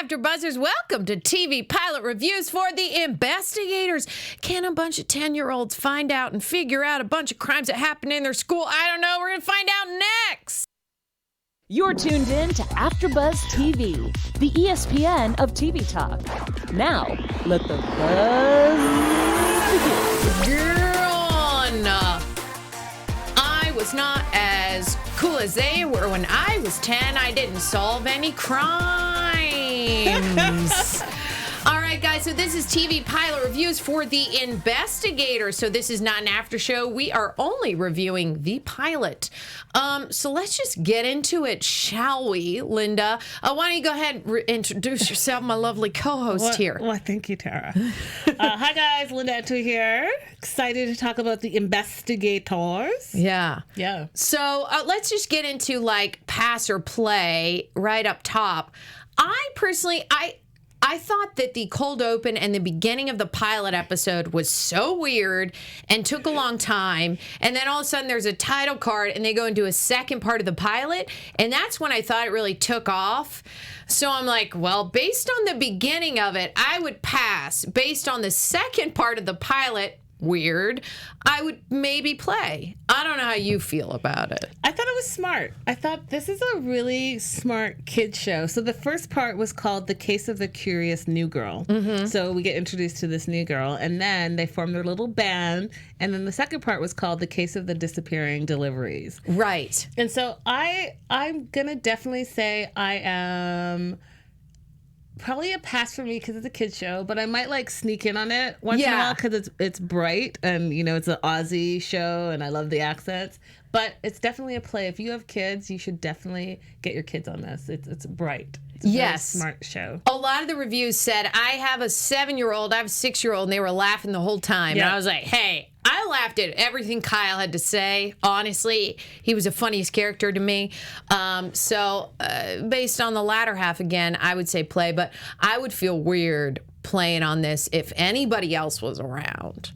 AfterBuzzers, welcome to TV pilot reviews for the InBESTigators. Can a bunch of 10-year-olds find out and figure out a bunch of crimes that happen in their school? I don't know. We're going to find out next. You're tuned in to AfterBuzz TV, the ESPN of TV talk. Now, let the buzz begin. Girl, I was not as cool as they were when I was 10. I didn't solve any crimes. All right, guys, so this is TV pilot reviews for the InBESTigators. So this is not an after show. We are only reviewing the pilot. So let's just get into it, shall we, Linda? Why don't you go ahead and introduce yourself, my lovely co-host here. Well, thank you, Tara. Hi, guys. Linda here. Excited to talk about the InBESTigators. Yeah. Yeah. So let's just get into, like, pass or play right up top. I personally thought that the cold open and the beginning of the pilot episode was so weird and took a long time. And then all of a sudden there's a title card and they go into a second part of the pilot. And that's when I thought it really took off. So I'm like, well, based on the beginning of it, I would pass. Based on the second part of the pilot, weird, I would maybe play. I don't know how you feel about it. I thought it was smart. I thought this is a really smart kid show. So the first part was called The Case of the Curious New Girl. Mm-hmm. So we get introduced to this new girl, and then they form their little band. And then the second part was called The Case of the Disappearing Deliveries. Right. And so I'm going to definitely say I am probably a pass for me because it's a kid's show, but I might like sneak in on it once in a while because it's bright and, you know, it's an Aussie show and I love the accents. But it's definitely a play. If you have kids, you should definitely get your kids on this. It's bright. It's a very smart show. A lot of the reviews said, I have a 7-year-old, I have a 6-year-old, and they were laughing the whole time. Yeah. And I was like, hey, I laughed at everything Kyle had to say. Honestly, he was the funniest character to me. So based on the latter half, again, I would say play. But I would feel weird playing on this if anybody else was around.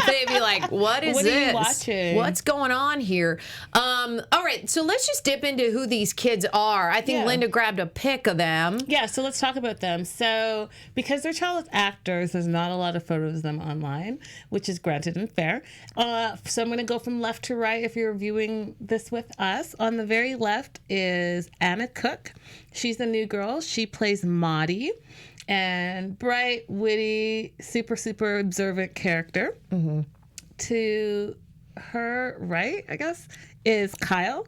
They'd be like, what is what this? Are you watching? What's going on here? All right, so let's just dip into who these kids are. I think Linda grabbed a pic of them. Yeah, so let's talk about them. So because they're child actors, there's not a lot of photos of them online, which is granted and fair. So I'm going to go from left to right if you're viewing this with us. On the very left is Anna Cook. She's the new girl. She plays Maudie. And bright, witty, super observant character. Mm-hmm. To her right, I guess, is Kyle.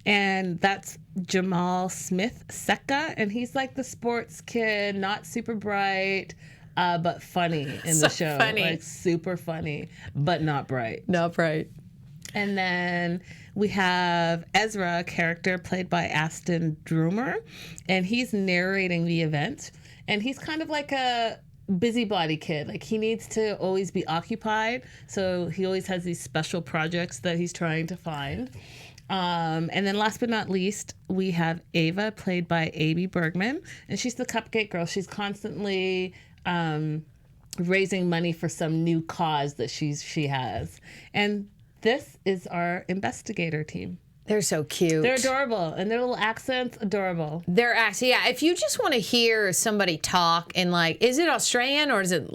And that's Jamal Smith Secca. And he's like the sports kid, not super bright, but funny in the show. Funny. Like super funny, but not bright. Not bright. And then we have Ezra, a character played by Aston Droomer. And he's narrating the event. And he's kind of like a busybody kid. Like, he needs to always be occupied. So he always has these special projects that he's trying to find. And then last but not least, we have Ava, played by Amy Bergman. And she's the cupcake girl. She's constantly raising money for some new cause that she has. And this is our InBESTigator team. They're so cute. They're adorable. And their little accents, adorable. They're actually, yeah, if you just want to hear somebody talk in, like, is it Australian or is it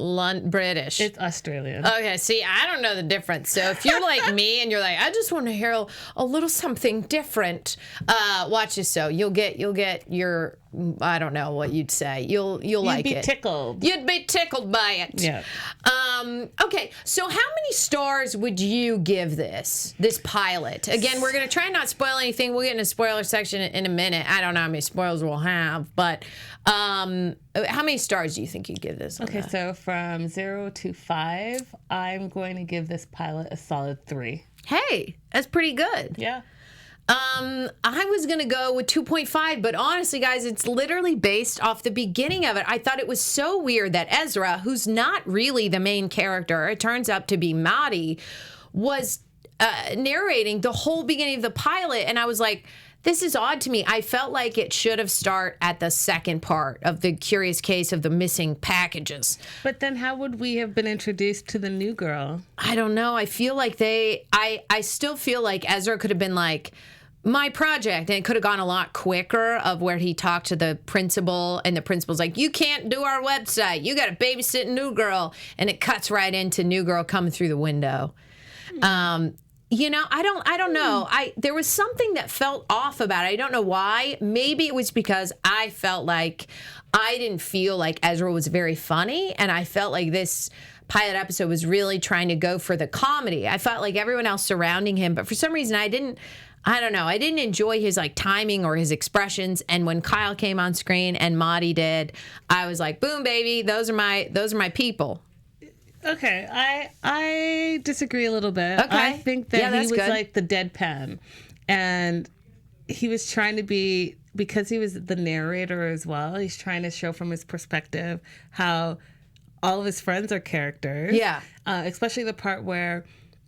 British? It's Australian. Okay, see, I don't know the difference. So if you're like me and you're like, I just want to hear a little something different, watch this show. You'll get your, I don't know what you'd say. You'll like it. You'd be tickled. You'd be tickled by it. Yeah. Okay, so how many stars would you give this pilot? Again, we're going to try not spoil anything. We'll get in a spoiler section in a minute. I don't know how many spoilers we'll have, but how many stars do you think you'd give this? Okay, so from 0 to 5, I'm going to give this pilot a solid 3. Hey, that's pretty good. Yeah. I was going to go with 2.5, but honestly, guys, it's literally based off the beginning of it. I thought it was so weird that Ezra, who's not really the main character, it turns out to be Maddie, was narrating the whole beginning of the pilot, and I was like, this is odd to me. I felt like it should have started at the second part of the curious case of the missing packages. But then how would we have been introduced to the new girl? I don't know. I feel like I still feel like Ezra could have been like, my project, and it could have gone a lot quicker, of where he talked to the principal, and the principal's like, you can't do our website. You got to babysit New Girl. And it cuts right into New Girl coming through the window. You know, I don't know. There was something that felt off about it. I don't know why. Maybe it was because I felt like I didn't feel like Ezra was very funny, and I felt like this pilot episode was really trying to go for the comedy. I felt like everyone else surrounding him, but for some reason I didn't enjoy his like timing or his expressions. And when Kyle came on screen and Maddie did, I was like, boom, baby, those are my people. Okay, I disagree a little bit. Okay. I think that he was good. like the deadpan, and he was trying to be, because he was the narrator as well, he's trying to show from his perspective how all of his friends are characters. Yeah. Especially the part where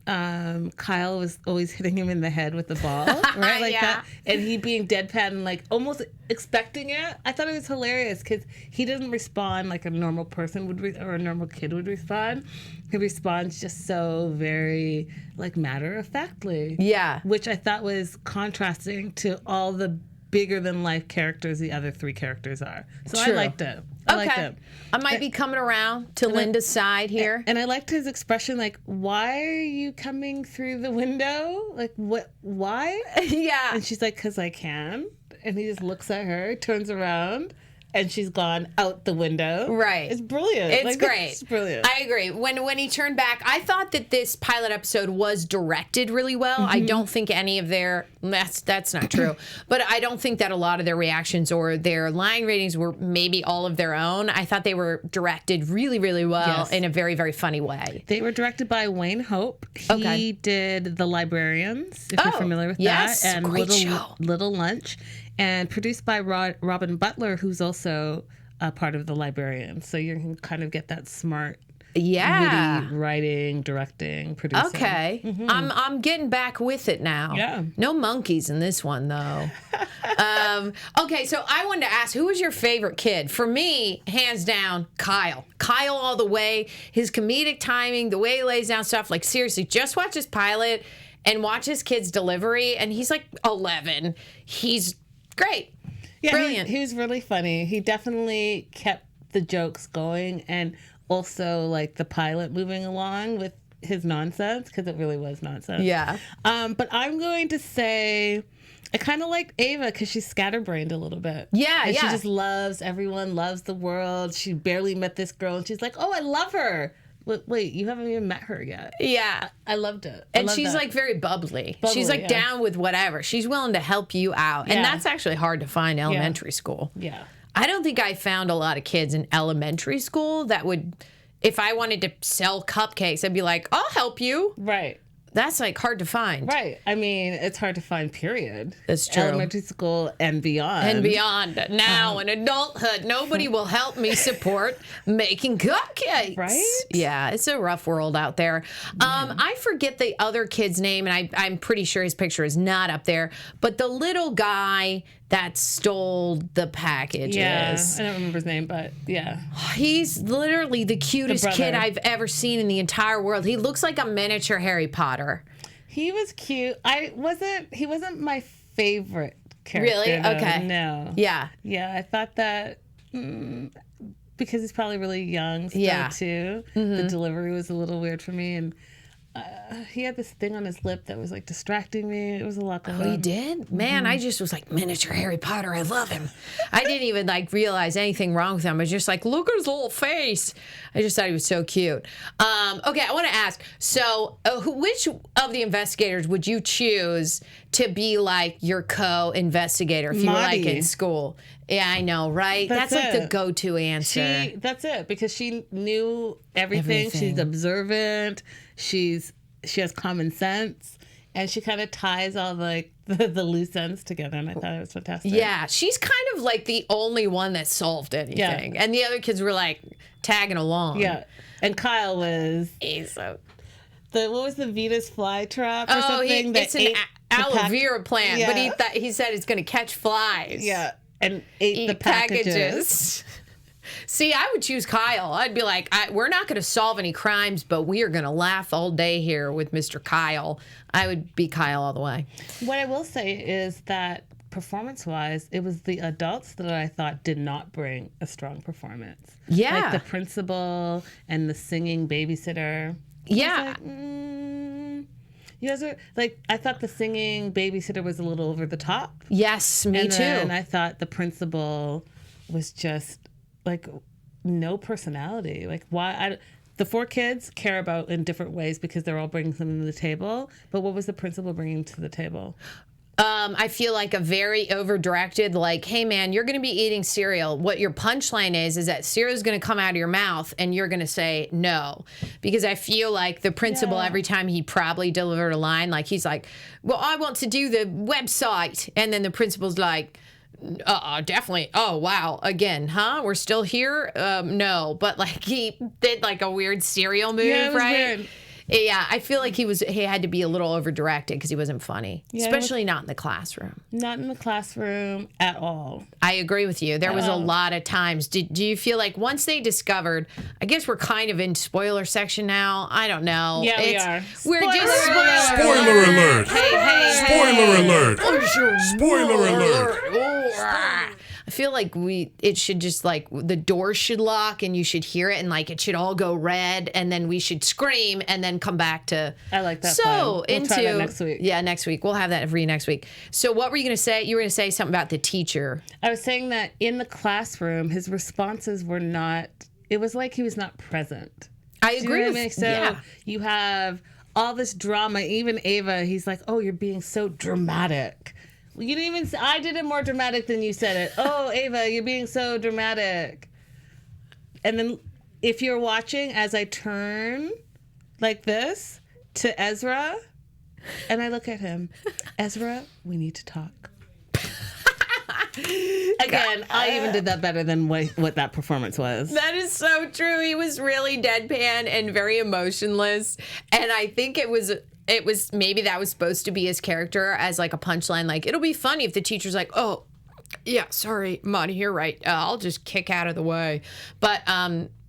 Kyle was always hitting him in the head with the ball, right? Like that. And he being deadpan and like almost expecting it. I thought it was hilarious because he doesn't respond like a normal person would or a normal kid would respond. He responds just so very like matter-of-factly. Yeah. Which I thought was contrasting to all the bigger than life characters the other three characters are. So True. I liked it. I liked it. I might be coming around to Linda's side here. And I liked his expression, like, why are you coming through the window? Like, what? Why? Yeah. And she's like, because I can. And he just looks at her, turns around, and she's gone out the window. Right. It's brilliant. It's great. It's brilliant. I agree. When he turned back, I thought that this pilot episode was directed really well. I don't think any of their that's not true. But I don't think that a lot of their reactions or their line ratings were maybe all of their own. I thought they were directed really, really well in a very, very funny way. They were directed by Wayne Hope. He did The Librarians, if you're familiar with yes, that. And great show. Little Lunch. And produced by Robin Butler, who's also a part of The Librarians. So you can kind of get that smart, witty writing, directing, producing. Okay. I'm getting back with it now. Yeah. No monkeys in this one, though. Okay, so I wanted to ask, who was your favorite kid? For me, hands down, Kyle. Kyle all the way. His comedic timing, the way he lays down stuff. Like, seriously, just watch his pilot and watch his kid's delivery. And he's like 11. He's great. Yeah, brilliant. He was really funny. He definitely kept the jokes going and also like the pilot moving along with his nonsense, because it really was nonsense. Yeah. But I'm going to say I kind of liked Ava because she's scatterbrained a little bit. Yeah, and yeah. she just loves everyone, loves the world. She barely met this girl and she's like, oh, I love her. Wait, you haven't even met her yet. Yeah. I loved it. And she's like very bubbly. She's like down with whatever. She's willing to help you out. And that's actually hard to find in elementary school. Yeah. I don't think I found a lot of kids in elementary school that would, if I wanted to sell cupcakes, I'd be like, I'll help you. Right. That's like hard to find. Right. I mean, it's hard to find, period. That's true. Elementary school and beyond. And beyond. Now, in adulthood, nobody will help me support making cupcakes. Right? Yeah, it's a rough world out there. I forget the other kid's name, and I'm pretty sure his picture is not up there, but the little guy that stole the packages. Yeah, I don't remember his name, but yeah. He's literally the cutest kid I've ever seen in the entire world. He looks like a miniature Harry Potter. He was cute. He wasn't my favorite character. Really? Though. Okay. No. Yeah. Yeah, I thought that because he's probably really young still too. The delivery was a little weird for me, and he had this thing on his lip that was like distracting me. It was a lot going on. Oh, he did? Man, I just was like, miniature Harry Potter, I love him. I didn't even like realize anything wrong with him. I was just like, look at his little face. I just thought he was so cute. Okay, I want to ask, so which of the investigators would you choose to be like your co-investigator if you were like in school? Yeah, I know, right? That's like the go-to answer. That's it, because she knew everything. She's observant. She has common sense, and she kind of ties all the loose ends together, and I thought it was fantastic. Yeah, she's kind of like the only one that solved anything, and the other kids were like tagging along. Yeah, and Kyle was what was the Venus flytrap or something? It's an aloe vera plant, but he said it's going to catch flies. Yeah, and ate the packages. See, I would choose Kyle. I'd be like, we're not going to solve any crimes, but we are going to laugh all day here with Mr. Kyle. I would be Kyle all the way. What I will say is that performance-wise, it was the adults that I thought did not bring a strong performance. Yeah. Like the principal and the singing babysitter. Yeah. You guys are like, I thought the singing babysitter was a little over the top. Yes, me too. And I thought the principal was just like no personality. Like why? The 4 kids care about in different ways because they're all bringing something to the table. But what was the principal bringing to the table? I feel like a very over-directed, like, hey, man, you're going to be eating cereal. What your punchline is that cereal is going to come out of your mouth and you're going to say no. Because I feel like the principal, every time he probably delivered a line, like, he's like, well, I want to do the website. And then the principal's like, definitely. Oh, wow. Again, huh? We're still here? No. But, like, he did, like, a weird cereal move, right? Weird. Yeah, I feel like he had to be a little over-directed because he wasn't funny, especially not in the classroom. Not in the classroom at all. I agree with you. There was a lot of times. Do you feel like once they discovered, I guess we're kind of in spoiler section now. I don't know. Yeah, we are. We're just... Spoiler alert. Hey. Spoiler alert. Spoiler alert. I feel like it should just like the door should lock and you should hear it and like it should all go red and then we should scream and then come back to. I like that. So we'll try that next week. Yeah, next week we'll have that for you next week. So what were you going to say? You were going to say something about the teacher. I was saying that in the classroom, his responses were not. It was like he was not present. I agree with you. So you have all this drama. Even Ava, he's like, "Oh, you're being so dramatic." You didn't even say, I did it more dramatic than you said it. Oh, Ava, you're being so dramatic. And then if you're watching as I turn like this to Ezra and I look at him, Ezra, we need to talk. Again, I even did that better than what that performance was. That is so true. He was really deadpan and very emotionless. And I think it was maybe that was supposed to be his character as like a punchline. Like, it'll be funny if the teacher's like, oh, yeah, sorry, Monty, you're right. I'll just kick out of the way. But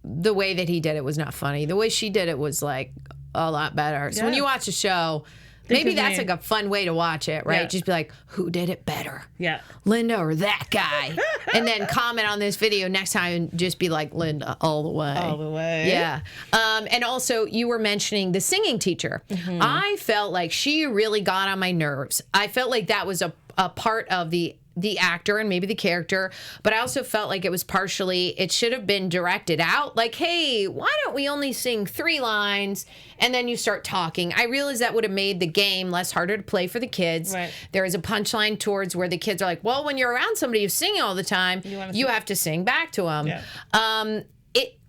the way that he did it was not funny. The way she did it was like a lot better. So when you watch a show, maybe that's like a fun way to watch it, right? Yeah. Just be like, who did it better? Yeah. Linda or that guy? And then comment on this video next time and just be like, Linda, all the way. All the way. Yeah. And also, you were mentioning the singing teacher. Mm-hmm. I felt like she really got on my nerves. I felt like that was a part of the actor and maybe the character, but I also felt like it was partially, it should have been directed out. Like, hey, why don't we only sing 3 lines and then you start talking? I realized that would have made the game less harder to play for the kids. Right. There is a punchline towards where the kids are like, well, when you're around somebody who's singing all the time, you have to sing back to them. Yeah.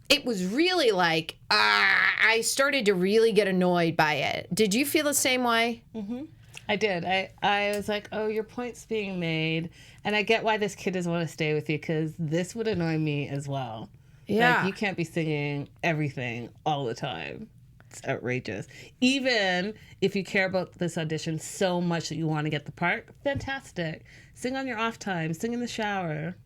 It was really like, I started to really get annoyed by it. Did you feel the same way? Mm-hmm. I did. I was like, oh, your point's being made. And I get why this kid doesn't want to stay with you because this would annoy me as well. Yeah. Like, you can't be singing everything all the time. It's outrageous. Even if you care about this audition so much that you want to get the part, fantastic. Sing on your off time. Sing in the shower.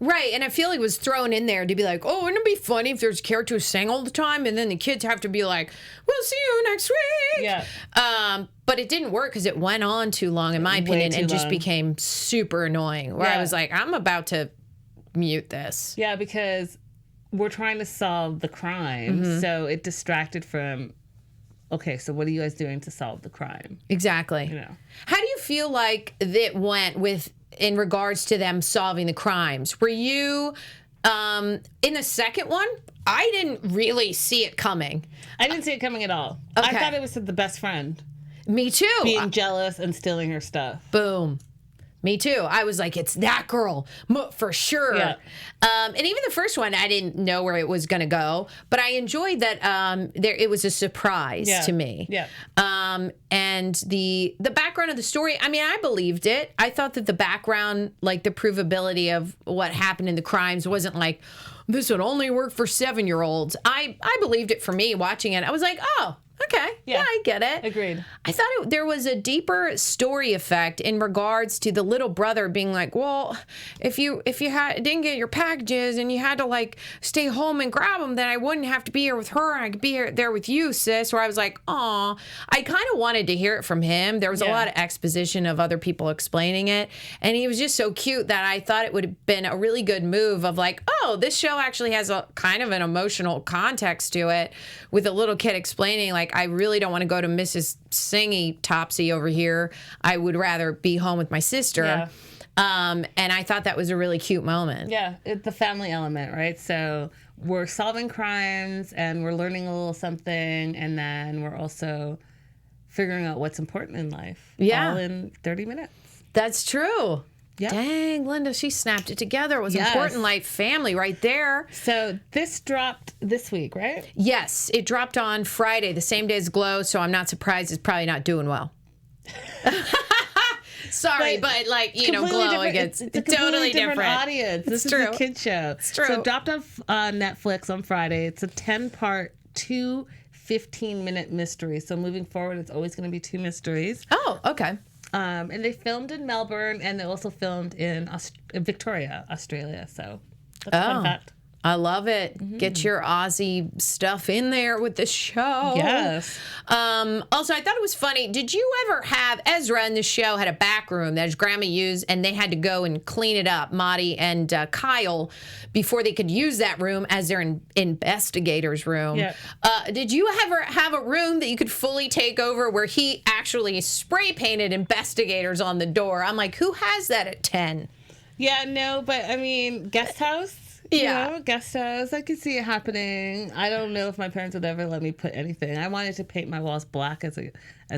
Right, and I feel like it was thrown in there to be like, oh, wouldn't it be funny if there's a character who sang all the time and then the kids have to be like, we'll see you next week. Yeah. But it didn't work because it went on too long, in my opinion, and just became super annoying, where I was like, I'm about to mute this. Yeah, because we're trying to solve the crime, so it distracted from, okay, so what are you guys doing to solve the crime? Exactly. You know. How do you feel like that went with in regards to them solving the crimes? Were you in the second one? I didn't really see it coming. I didn't see it coming at all. Okay. I thought it was the best friend. Me too. Being jealous and stealing her stuff. Boom. Me too. I was like, it's that girl for sure. Yeah. And even the first one, I didn't know where it was going to go, but I enjoyed that it was a surprise to me. Yeah. And the background of the story, I mean, I believed it. I thought that the background, like the provability of what happened in the crimes wasn't like, this would only work for 7-year-olds. I believed it for me watching it. I was like, oh, Okay. Yeah, I get it. Agreed. I thought there was a deeper story effect in regards to the little brother being like, well, if you didn't get your packages and you had to like stay home and grab them, then I wouldn't have to be here with her and I could be there with you, sis. Where I was like, aw, I kind of wanted to hear it from him. There was a lot of exposition of other people explaining it. And he was just so cute that I thought it would have been a really good move of like, oh, this show actually has a kind of an emotional context to it with a little kid explaining like, I really don't want to go to Mrs. Singy Topsy over here. I would rather be home with my sister. Yeah. And I thought that was a really cute moment. Yeah, it's the family element, right? So we're solving crimes and we're learning a little something, and then we're also figuring out what's important in life. Yeah. All in 30 minutes. That's true. Yep. Dang, Linda, she snapped it together. It was important life family right there. So this dropped this week, right? Yes, it dropped on Friday, the same day as Glow, so I'm not surprised it's probably not doing well. Sorry, but like, you know, Glow against it's a totally different audience. This is true. a kid show. It's true. So it dropped off Netflix on Friday. It's a 10-part, 2 15-minute mystery. So moving forward, it's always going to be 2 mysteries. Oh, okay. And they filmed in Melbourne, and they also filmed in Victoria, Australia. So that's a fun fact. I love it. Get your Aussie stuff in there with the show. Yes. Also, I thought it was funny. Did you ever have Ezra in the show had a back room that his grandma used, and they had to go and clean it up, Maddie and Kyle, before they could use that room as their InBESTigators room. Yeah. Did you ever have a room that you could fully take over where he actually spray painted InBESTigators on the door? I'm like, who has that at 10? Yeah, no, but I mean, guest house. Yeah. You know, guest house. I could see it happening. I don't know if my parents would ever let me put anything. I wanted to paint my walls black as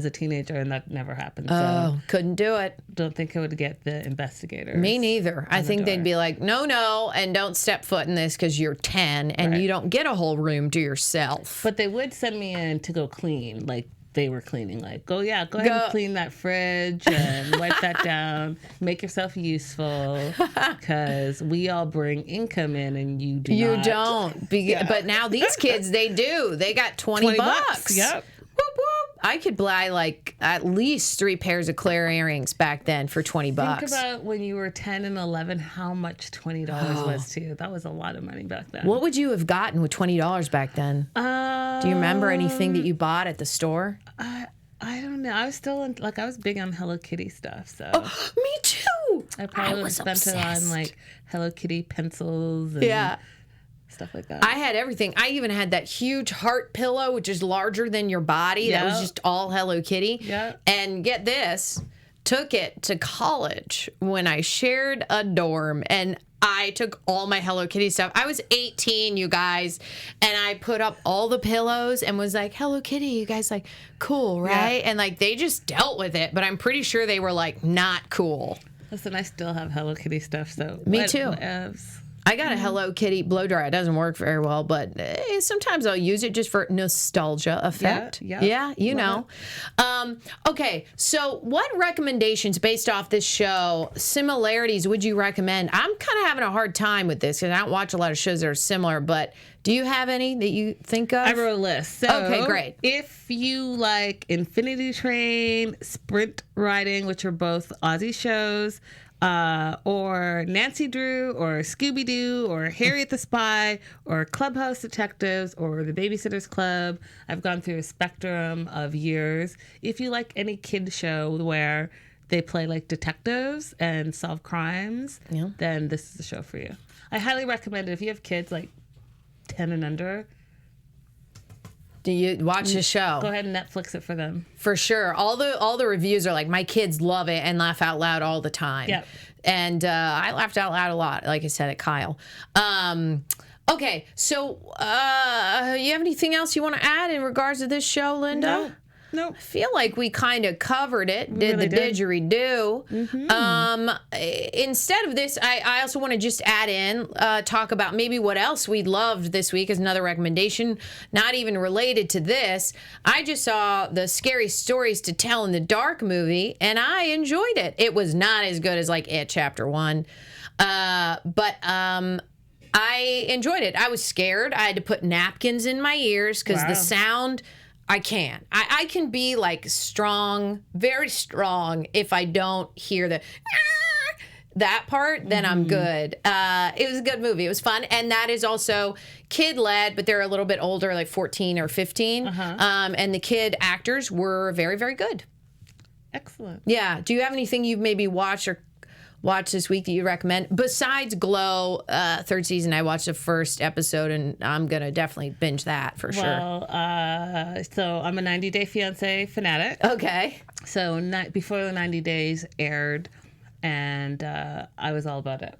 a teenager, and that never happened. Oh, couldn't do it. Don't think I would get the InBESTigators. Me neither. I think they'd be like, no, and don't step foot in this because you're 10 and you don't get a whole room to yourself. But they would send me in to go clean, like they were cleaning. Like, go ahead and clean that fridge and wipe that down. Make yourself useful, because we all bring income in and you do not. You don't. But now these kids, they do. They got 20 bucks. Yep. Whoop, whoop. I could buy like at least 3 pairs of Claire earrings back then for 20 bucks. Think about when you were 10 and 11, how much $20 was to you. That was a lot of money back then. What would you have gotten with $20 back then? Do you remember anything that you bought at the store? I don't know. I was still I was big on Hello Kitty stuff. So Me too. I probably would have spent it on like Hello Kitty pencils and stuff like that. I had everything. I even had that huge heart pillow, which is larger than your body. That was just all Hello Kitty. Yeah. And get this, took it to college when I shared a dorm, and I took all my Hello Kitty stuff. I was 18, you guys, and I put up all the pillows and was like, Hello Kitty, you guys like, cool, right? And like, they just dealt with it, but I'm pretty sure they were like, not cool. Listen, I still have Hello Kitty stuff, so. Me too. Whatevs. I got a Hello Kitty blow dryer. It doesn't work very well, but sometimes I'll use it just for nostalgia effect. Yeah, you know. Okay, so what recommendations based off this show, similarities would you recommend? I'm kind of having a hard time with this because I don't watch a lot of shows that are similar, but do you have any that you think of? I wrote a list. So okay, great. If you like Infinity Train, Sprint Riding, which are both Aussie shows, or Nancy Drew, or Scooby-Doo, or Harriet the Spy, or Clubhouse Detectives, or The Babysitter's Club. I've gone through a spectrum of years. If you like any kid show where they play like detectives and solve crimes, then this is the show for you. I highly recommend it if you have kids like 10 and under. Do you watch the show? Go ahead and Netflix it for them. For sure. All the reviews are like, my kids love it and laugh out loud all the time. Yeah. And I laughed out loud a lot, like I said, at Kyle. Okay, so you have anything else you want to add in regards to this show, Linda? No. I feel like we kind of covered it. Did the didgeridoo. Instead of this, I also want to just add in, talk about maybe what else we loved this week as another recommendation, not even related to this. I just saw the Scary Stories to Tell in the Dark movie, and I enjoyed it. It was not as good as like It Chapter 1, but I enjoyed it. I was scared. I had to put napkins in my ears because the sound... I can. I can be like strong, very strong if I don't hear the that part, then I'm good. It was a good movie. It was fun. And that is also kid-led, but they're a little bit older, like 14 or 15. And the kid actors were very, very good. Excellent. Yeah. Do you have anything you've maybe watched this week that you recommend? Besides Glow, third season, I watched the first episode, and I'm going to definitely binge that for sure. Well, so I'm a 90 Day Fiancé fanatic. Okay. So before the 90 days aired, and I was all about it.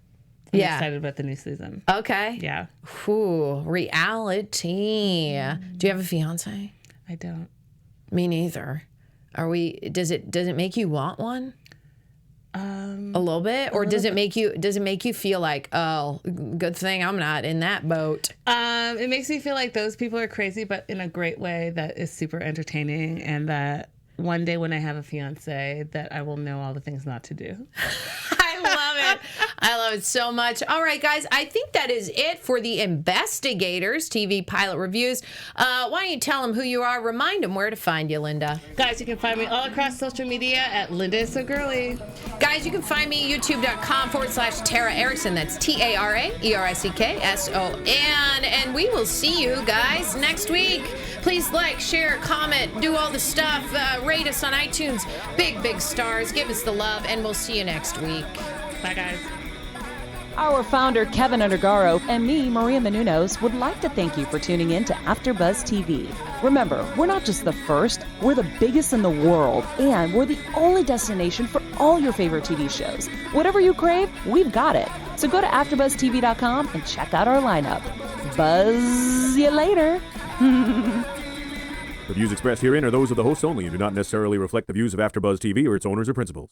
I'm excited about the new season. Okay. Yeah. Ooh, reality. Do you have a fiance? I don't. Me neither. Does it make you want one? A little bit, or does it make you feel like, oh, good thing I'm not in that boat? It makes me feel like those people are crazy, but in a great way that is super entertaining, and that one day when I have a fiance, that I will know all the things not to do. I love it. I love it so much. All right, guys, I think that is it for the InBESTigators TV pilot reviews. Why don't you tell them who you are? Remind them where to find you, Linda. Guys, you can find me all across social media at Linda Is So Girly. Guys, you can find me youtube.com/Tara Erickson. That's TaraErikson. And we will see you guys next week. Please like, share, comment, do all the stuff. Rate us on iTunes. Big stars. Give us the love, and we'll see you next week. Bye, guys. Our founder, Keven Undergaro, and me, Maria Menounos, would like to thank you for tuning in to AfterBuzz TV. Remember, we're not just the first, we're the biggest in the world, and we're the only destination for all your favorite TV shows. Whatever you crave, we've got it. So go to AfterBuzzTV.com and check out our lineup. Buzz you later. The views expressed herein are those of the hosts only and do not necessarily reflect the views of AfterBuzz TV or its owners or principals.